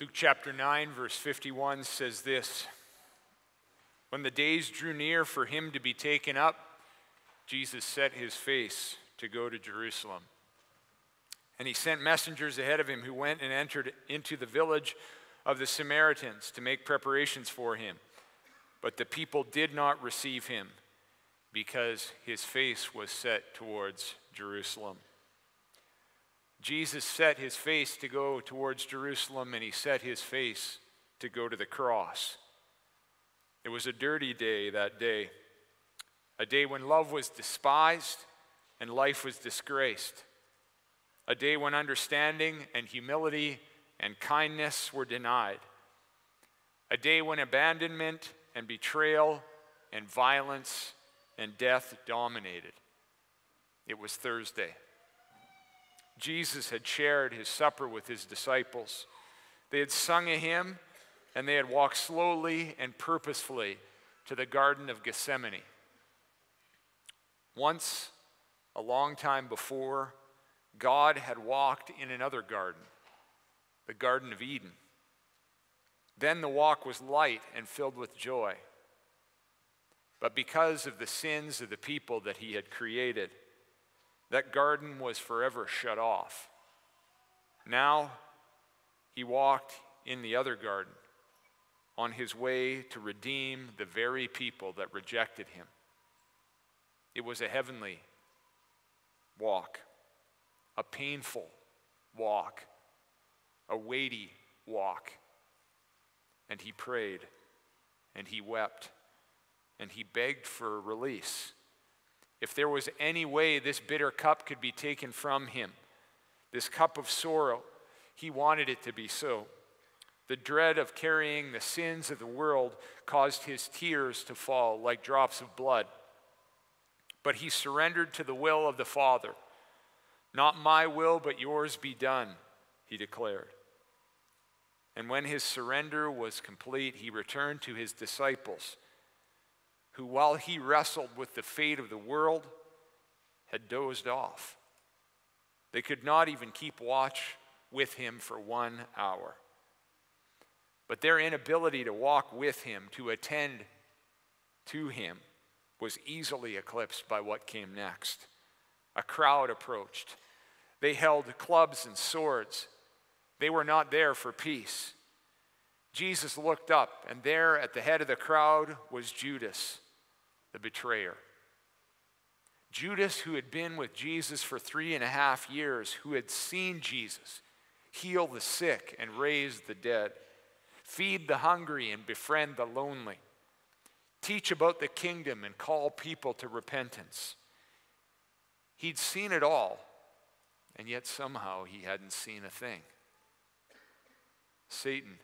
Luke chapter 9, verse 51 says this: When the days drew near for him to be taken up, Jesus set his face to go to Jerusalem. And he sent messengers ahead of him who went and entered into the village of the Samaritans to make preparations for him. But the people did not receive him because his face was set towards Jerusalem. Jesus set his face to go towards Jerusalem, and he set his face to go to the cross. It was a dirty day that day, a day when love was despised and life was disgraced, a day when understanding and humility and kindness were denied, a day when abandonment and betrayal and violence and death dominated. It was Thursday. Jesus had shared his supper with his disciples. They had sung a hymn, and they had walked slowly and purposefully to the Garden of Gethsemane. Once, a long time before, God had walked in another garden, the Garden of Eden. Then the walk was light and filled with joy. But because of the sins of the people that he had created, that garden was forever shut off. Now, he walked in the other garden on his way to redeem the very people that rejected him. It was a heavenly walk, a painful walk, a weighty walk. And he prayed, and he wept, and he begged for release. If there was any way this bitter cup could be taken from him, this cup of sorrow, he wanted it to be so. The dread of carrying the sins of the world caused his tears to fall like drops of blood. But he surrendered to the will of the Father. Not my will, but yours be done, he declared. And when his surrender was complete, he returned to his disciples, who, while he wrestled with the fate of the world, had dozed off. They could not even keep watch with him for 1 hour. But their inability to walk with him, to attend to him, was easily eclipsed by what came next. A crowd approached. They held clubs and swords. They were not there for peace. Jesus looked up, and there at the head of the crowd was Judas, the betrayer. Judas, who had been with Jesus for 3.5 years, who had seen Jesus heal the sick and raise the dead, feed the hungry and befriend the lonely, teach about the kingdom and call people to repentance. He'd seen it all, and yet somehow he hadn't seen a thing. Satan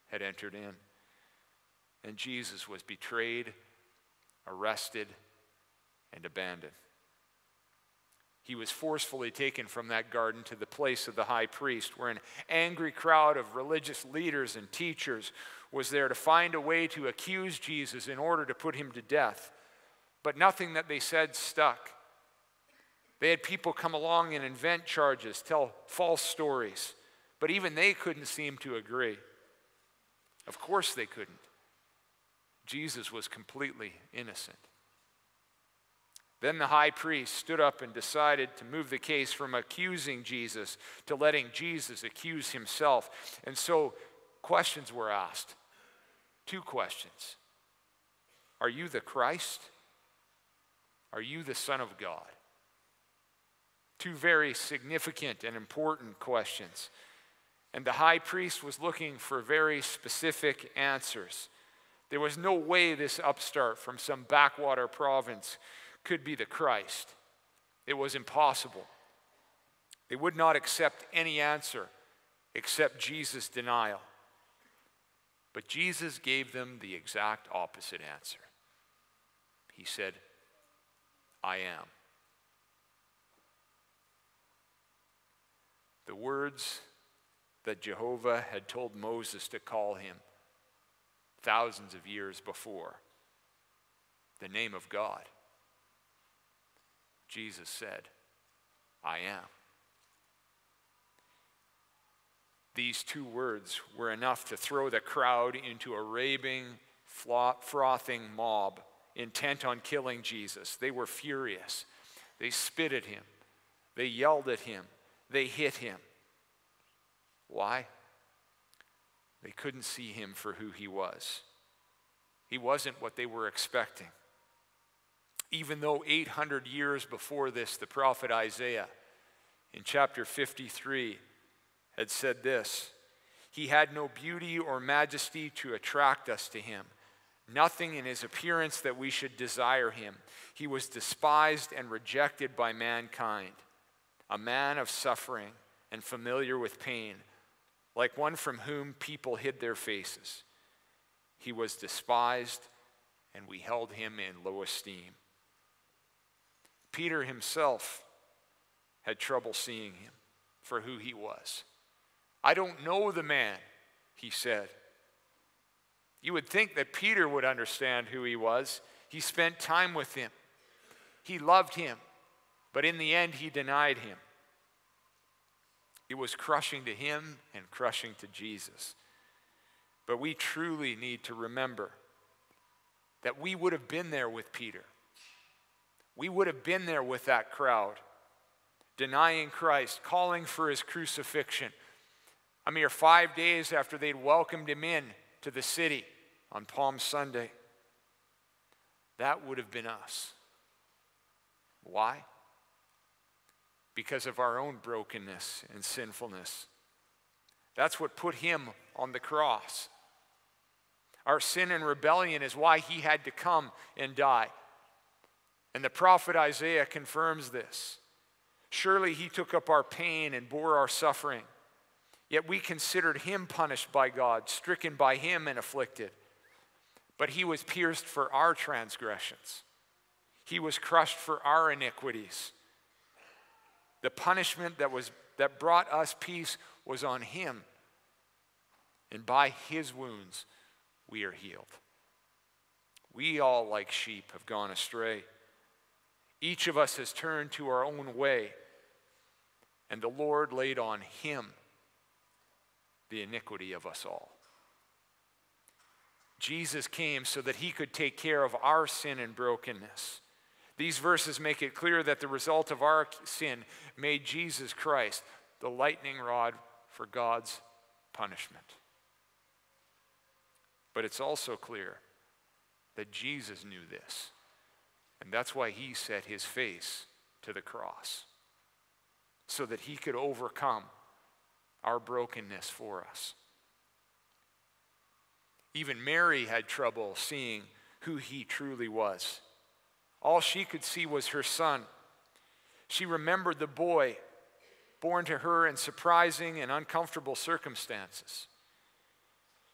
had entered in, and Jesus was betrayed, arrested, and abandoned. He was forcefully taken from that garden to the place of the high priest, where an angry crowd of religious leaders and teachers was there to find a way to accuse Jesus in order to put him to death. But nothing that they said stuck. They had people come along and invent charges, tell false stories, but even they couldn't seem to agree. Of course they couldn't. Jesus was completely innocent. Then the high priest stood up and decided to move the case from accusing Jesus to letting Jesus accuse himself. And so questions were asked. 2 questions. Are you the Christ? Are you the Son of God? 2 very significant and important questions. And the high priest was looking for very specific answers. There was no way this upstart from some backwater province could be the Christ. It was impossible. They would not accept any answer except Jesus' denial. But Jesus gave them the exact opposite answer. He said, I am. The words that Jehovah had told Moses to call him thousands of years before. The name of God. Jesus said, I am. these two words were enough to throw the crowd into a raving, frothing mob intent on killing Jesus. They were furious. They spit at him. They yelled at him. They hit him. Why? They couldn't see him for who he was. He wasn't what they were expecting. Even though 800 years before this, the prophet Isaiah in chapter 53 had said this, "He had no beauty or majesty to attract us to him, nothing in his appearance that we should desire him. He was despised and rejected by mankind, a man of suffering and familiar with pain, like one from whom people hid their faces. He was despised, and we held him in low esteem." Peter himself had trouble seeing him for who he was. "I don't know the man," he said. You would think that Peter would understand who he was. He spent time with him. He loved him, but in the end he denied him. It was crushing to him and crushing to Jesus. But we truly need to remember that we would have been there with Peter. We would have been there with that crowd, denying Christ, calling for his crucifixion, a mere 5 days after they'd welcomed him in to the city on Palm Sunday. That would have been us. Why? Because of our own brokenness and sinfulness. That's what put him on the cross. Our sin and rebellion is why he had to come and die. And the prophet Isaiah confirms this. "Surely he took up our pain and bore our suffering. Yet we considered him punished by God, stricken by him and afflicted. But he was pierced for our transgressions. He was crushed for our iniquities. The punishment that brought us peace was on him, and by his wounds we are healed." We all, like sheep, have gone astray. Each of us has turned to our own way, and the Lord laid on him the iniquity of us all. Jesus came so that he could take care of our sin and brokenness. These verses make it clear that the result of our sin made Jesus Christ the lightning rod for God's punishment. But it's also clear that Jesus knew this, and that's why he set his face to the cross, so that he could overcome our brokenness for us. Even Mary had trouble seeing who he truly was. All she could see was her son. She remembered the boy born to her in surprising and uncomfortable circumstances.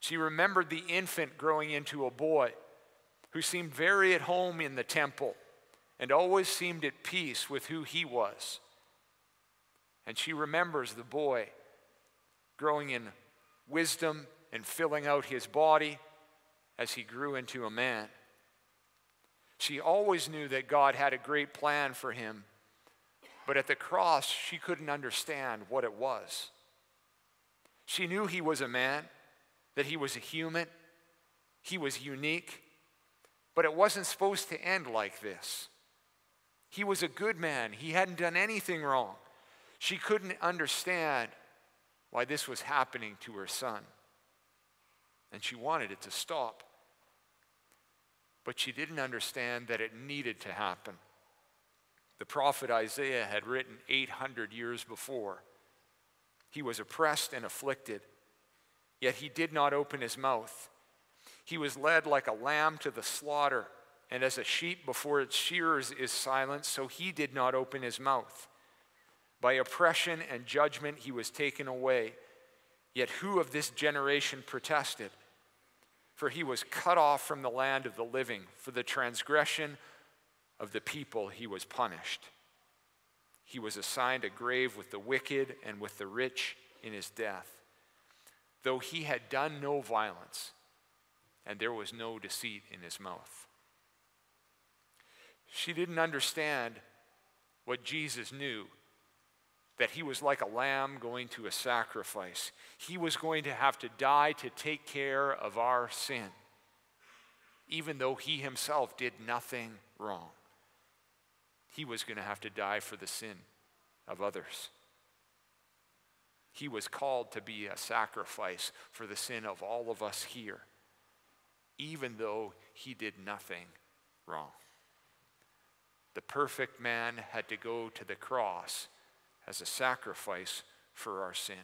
She remembered the infant growing into a boy who seemed very at home in the temple and always seemed at peace with who he was. And she remembers the boy growing in wisdom and filling out his body as he grew into a man. She always knew that God had a great plan for him, but at the cross, she couldn't understand what it was. She knew he was a man, that he was a human, he was unique, but it wasn't supposed to end like this. He was a good man. He hadn't done anything wrong. She couldn't understand why this was happening to her son, and she wanted it to stop. But she didn't understand that it needed to happen. The prophet Isaiah had written 800 years before. He was oppressed and afflicted, yet he did not open his mouth. He was led like a lamb to the slaughter, and as a sheep before its shearers is silent, so he did not open his mouth. By oppression and judgment he was taken away. Yet who of this generation protested? For he was cut off from the land of the living. For the transgression of the people he was punished. He was assigned a grave with the wicked and with the rich in his death, though he had done no violence, and there was no deceit in his mouth. She didn't understand what Jesus knew, that he was like a lamb going to a sacrifice. He was going to have to die to take care of our sin, even though he himself did nothing wrong. He was going to have to die for the sin of others. He was called to be a sacrifice for the sin of all of us here, even though he did nothing wrong. The perfect man had to go to the cross as a sacrifice for our sin.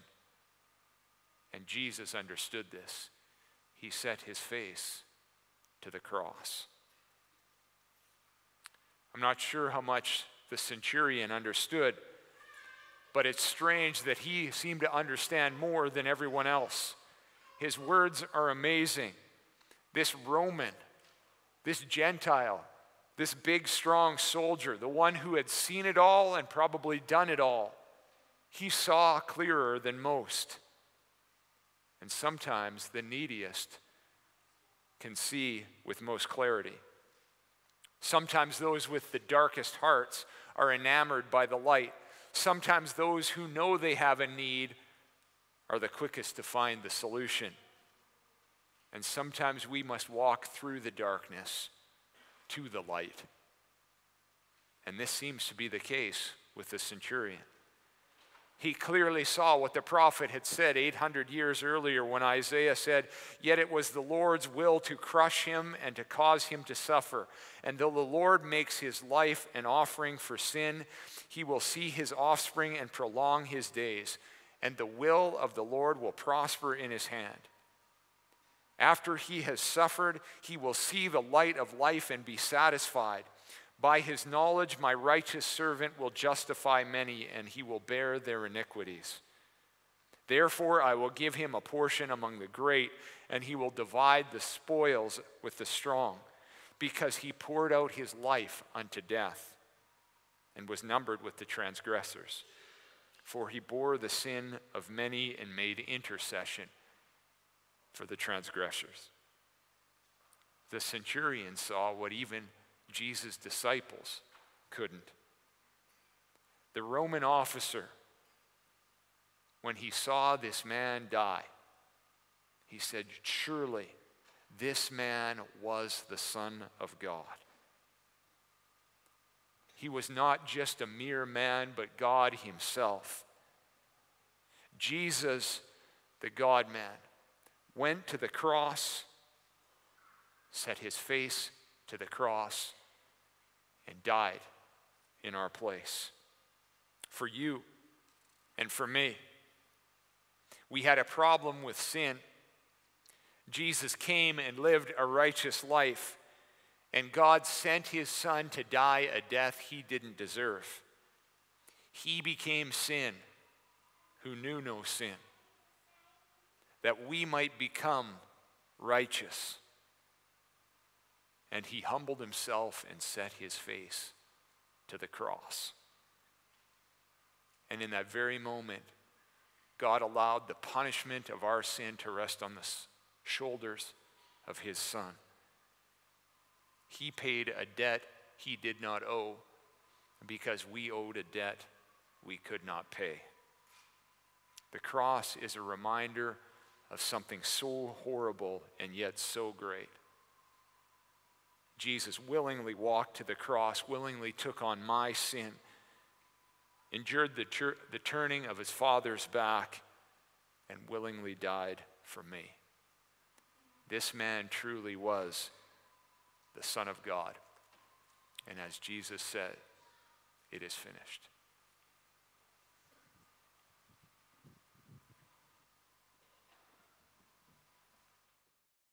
And Jesus understood this. He set his face to the cross. I'm not sure how much the centurion understood, but it's strange that he seemed to understand more than everyone else. His words are amazing. This Roman, this Gentile, this big, strong soldier, the one who had seen it all and probably done it all, he saw clearer than most. And sometimes the neediest can see with most clarity. Sometimes those with the darkest hearts are enamored by the light. Sometimes those who know they have a need are the quickest to find the solution. And sometimes we must walk through the darkness to the light. And this seems to be the case with the centurion. He clearly saw what the prophet had said 800 years earlier when Isaiah said, "Yet it was the Lord's will to crush him and to cause him to suffer. And though the Lord makes his life an offering for sin, he will see his offspring and prolong his days, and the will of the Lord will prosper in his hand. After he has suffered, he will see the light of life and be satisfied. By his knowledge, my righteous servant will justify many, and he will bear their iniquities. Therefore, I will give him a portion among the great, and he will divide the spoils with the strong, because he poured out his life unto death and was numbered with the transgressors. For he bore the sin of many and made intercession for the transgressors." The centurion saw what even Jesus' disciples couldn't. The Roman officer, when he saw this man die, he said, "Surely this man was the Son of God." He was not just a mere man, but God himself. Jesus, the God-man, went to the cross, set his face to the cross, and died in our place. For you and for me. We had a problem with sin. Jesus came and lived a righteous life, and God sent his Son to die a death he didn't deserve. He became sin who knew no sin, that we might become righteous. And he humbled himself and set his face to the cross. And in that very moment, God allowed the punishment of our sin to rest on the shoulders of his Son. He paid a debt he did not owe because we owed a debt we could not pay. The cross is a reminder of something so horrible and yet so great. Jesus willingly walked to the cross, willingly took on my sin, endured the turning of his Father's back, and willingly died for me. This man truly was the Son of God. And as Jesus said, it is finished.